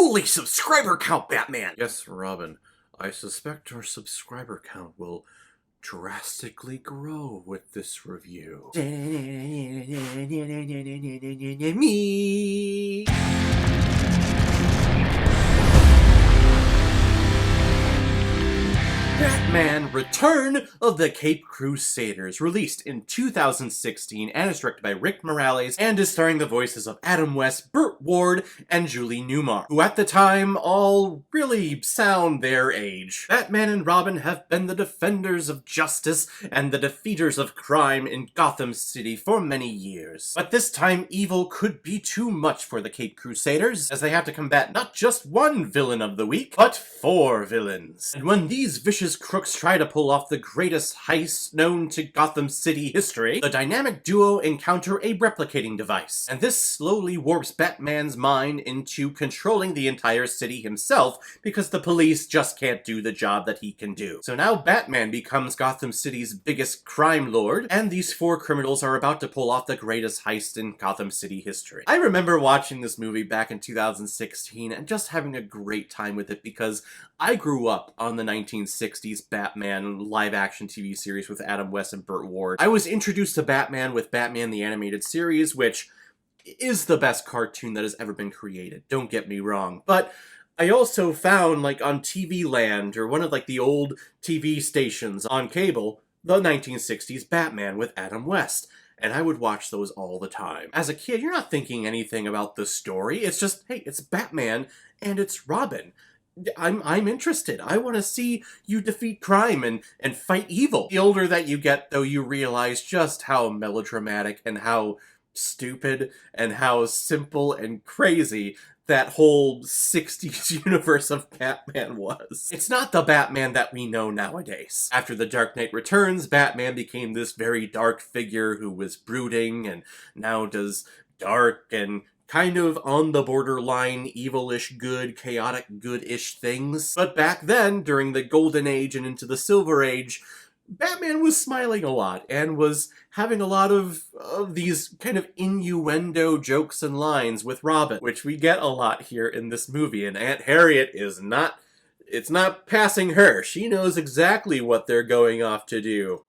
Holy subscriber count, Batman! Yes, Robin. I suspect our subscriber count will drastically grow with this review. Me! Batman Return of the Caped Crusaders, released in 2016 and is directed by Rick Morales and is starring the voices of Adam West, Burt Ward, and Julie Newmar, who at the time all really sound their age. Batman and Robin have been the defenders of justice and the defeaters of crime in Gotham City for many years. But this time evil could be too much for the Caped Crusaders, as they have to combat not just one villain of the week, but 4 villains. And when these vicious crooks try to pull off the greatest heist known to Gotham City history, the dynamic duo encounter a replicating device, and this slowly warps Batman's mind into controlling the entire city himself because the police just can't do the job that he can do. So now Batman becomes Gotham City's biggest crime lord, and these 4 criminals are about to pull off the greatest heist in Gotham City history. I remember watching this movie back in 2016 and just having a great time with it because I grew up on the 1960s Batman live-action TV series with Adam West and Burt Ward. I was introduced to Batman with Batman the Animated Series, which is the best cartoon that has ever been created, don't get me wrong. But I also found, like, on TV Land, or one of, like, the old TV stations on cable, the 1960s Batman with Adam West. And I would watch those all the time. As a kid, you're not thinking anything about the story. It's just, hey, it's Batman and it's Robin. I'm interested. I want to see you defeat crime and fight evil. The older that you get, though, you realize just how melodramatic and how stupid and how simple and crazy that whole 60s universe of Batman was. It's not the Batman that we know nowadays. After The Dark Knight Returns, Batman became this very dark figure who was brooding and now does dark and kind of on the borderline evil-ish good, chaotic good-ish things. But back then, during the Golden Age and into the Silver Age, Batman was smiling a lot and was having a lot of these kind of innuendo jokes and lines with Robin, which we get a lot here in this movie, and Aunt Harriet is not, it's not passing her. She knows exactly what they're going off to do.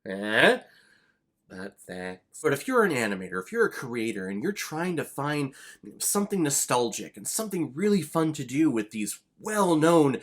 But thanks. But if you're an animator, if you're a creator, and you're trying to find something nostalgic and something really fun to do with these well-known,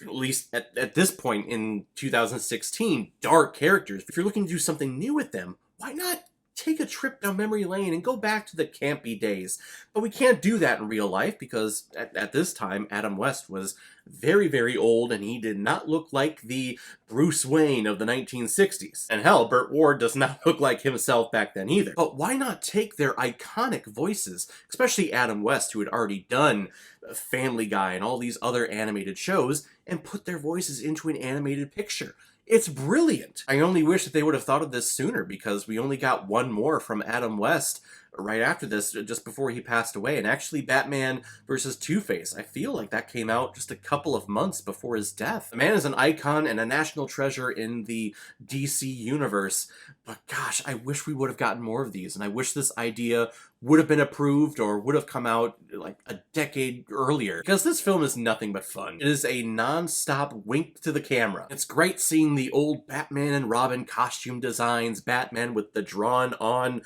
at least at this point in 2016, dark characters, if you're looking to do something new with them, why not take a trip down memory lane and go back to the campy days? But we can't do that in real life because at this time, Adam West was very, very old and he did not look like the Bruce Wayne of the 1960s. And hell, Burt Ward does not look like himself back then either. But why not take their iconic voices, especially Adam West, who had already done Family Guy and all these other animated shows, and put their voices into an animated picture? It's brilliant. I only wish that they would have thought of this sooner because we only got one more from Adam West right after this, just before he passed away. And actually, Batman vs. Two-Face, I feel like that came out just a couple of months before his death. The man is an icon and a national treasure in the DC universe, but gosh, I wish we would have gotten more of these, and I wish this idea would have been approved or would have come out like a decade earlier, because this film is nothing but fun. It is a non-stop wink to the camera. It's great seeing the old Batman and Robin costume designs, Batman with the drawn-on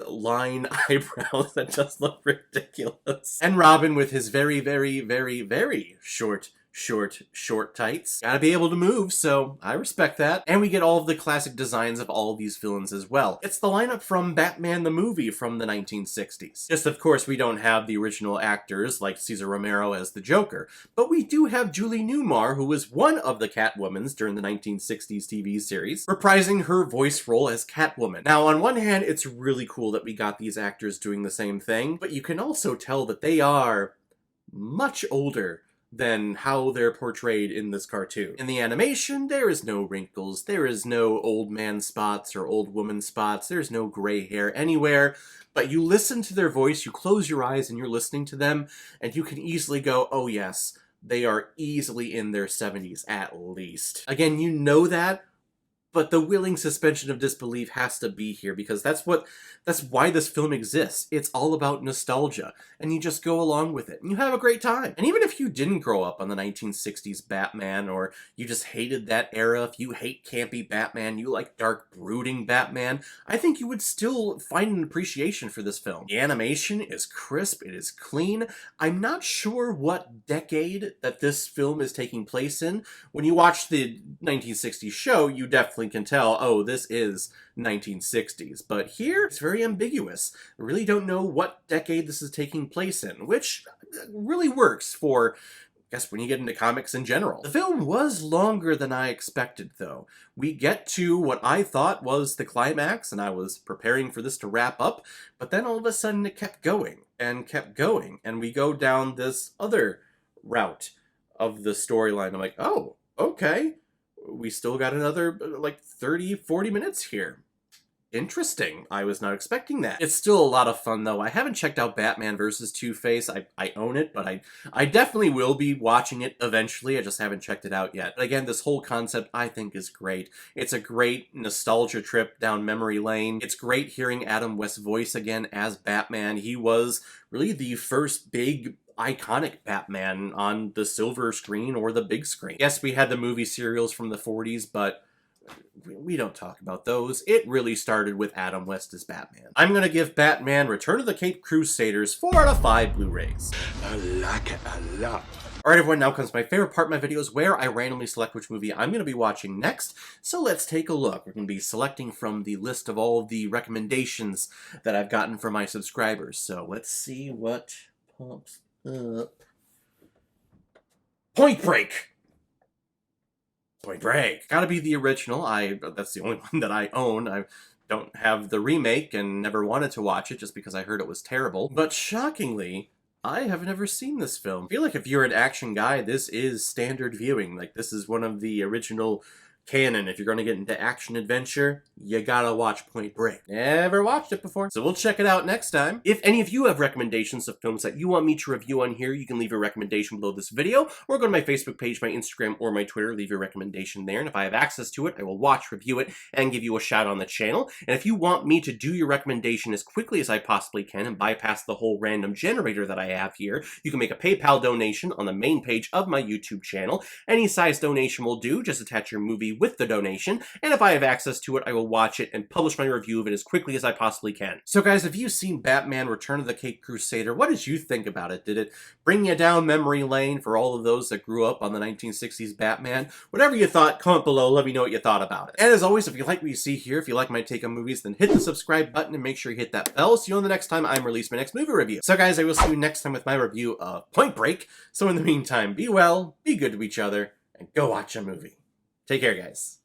line eyebrows that just look ridiculous, and Robin with his very, very, very, very short tights. Gotta be able to move, so I respect that. And we get all of the classic designs of all of these villains as well. It's the lineup from Batman the movie from the 1960s. Just, of course, we don't have the original actors like Cesar Romero as the Joker, but we do have Julie Newmar, who was one of the Catwomans during the 1960s TV series, reprising her voice role as Catwoman. Now, on one hand, it's really cool that we got these actors doing the same thing, but you can also tell that they are much older than how they're portrayed in this cartoon. In the animation, there is no wrinkles, there is no old man spots or old woman spots, there's no gray hair anywhere, but you listen to their voice, you close your eyes and you're listening to them, and you can easily go, oh yes, they are easily in their 70s at least. Again, you know that, but the willing suspension of disbelief has to be here, because that's why this film exists. It's all about nostalgia, and you just go along with it, and you have a great time. And even if you didn't grow up on the 1960s Batman, or you just hated that era, if you hate campy Batman, you like dark, brooding Batman, I think you would still find an appreciation for this film. The animation is crisp, it is clean. I'm not sure what decade that this film is taking place in. When you watch the 1960s show, you definitely can tell, oh, this is 1960s. But here, it's very ambiguous. I really don't know what decade this is taking place in, which really works for, I guess, when you get into comics in general. The film was longer than I expected, though. We get to what I thought was the climax, and I was preparing for this to wrap up, but then all of a sudden it kept going, and we go down this other route of the storyline. I'm like, oh, okay. We still got another, like, 30, 40 minutes here. Interesting. I was not expecting that. It's still a lot of fun, though. I haven't checked out Batman vs. Two-Face. I own it, but I definitely will be watching it eventually. I just haven't checked it out yet. But again, this whole concept, I think, is great. It's a great nostalgia trip down memory lane. It's great hearing Adam West's voice again as Batman. He was really the first big iconic Batman on the silver screen or the big screen. Yes, we had the movie serials from the 40s, but we don't talk about those. It really started with Adam West as Batman. I'm gonna give Batman Return of the Caped Crusaders 4 out of 5 Blu-rays. I like it a lot. Alright everyone, now comes my favorite part of my videos, where I randomly select which movie I'm going to be watching next. So let's take a look. We're going to be selecting from the list of all of the recommendations that I've gotten from my subscribers. So let's see what pops up. Point Break! Point Break. Gotta be the original. That's the only one that I own. I don't have the remake and never wanted to watch it just because I heard it was terrible. But shockingly, I have never seen this film. I feel like if you're an action guy, this is standard viewing. Like, this is one of the original canon. If you're going to get into action adventure, you gotta watch Point Break. Never watched it before, so we'll check it out next time. If any of you have recommendations of films that you want me to review on here, you can leave a recommendation below this video, or go to my Facebook page, my Instagram, or my Twitter, leave your recommendation there, and if I have access to it, I will watch, review it, and give you a shout on the channel. And if you want me to do your recommendation as quickly as I possibly can and bypass the whole random generator that I have here, you can make a PayPal donation on the main page of my YouTube channel. Any size donation will do. Just attach your movie with the donation, and if I have access to it, I will watch it and publish my review of it as quickly as I possibly can. So guys, have you seen Batman Return of the Caped Crusader? What did you think about it? Did it bring you down memory lane for all of those that grew up on the 1960s Batman? Whatever you thought, comment below, let me know what you thought about it. And as always, if you like what you see here, if you like my take on movies, then hit the subscribe button and make sure you hit that bell so you know the next time I release my next movie review. So guys, I will see you next time with my review of Point Break. So in the meantime, be well, be good to each other, and go watch a movie. Take care, guys.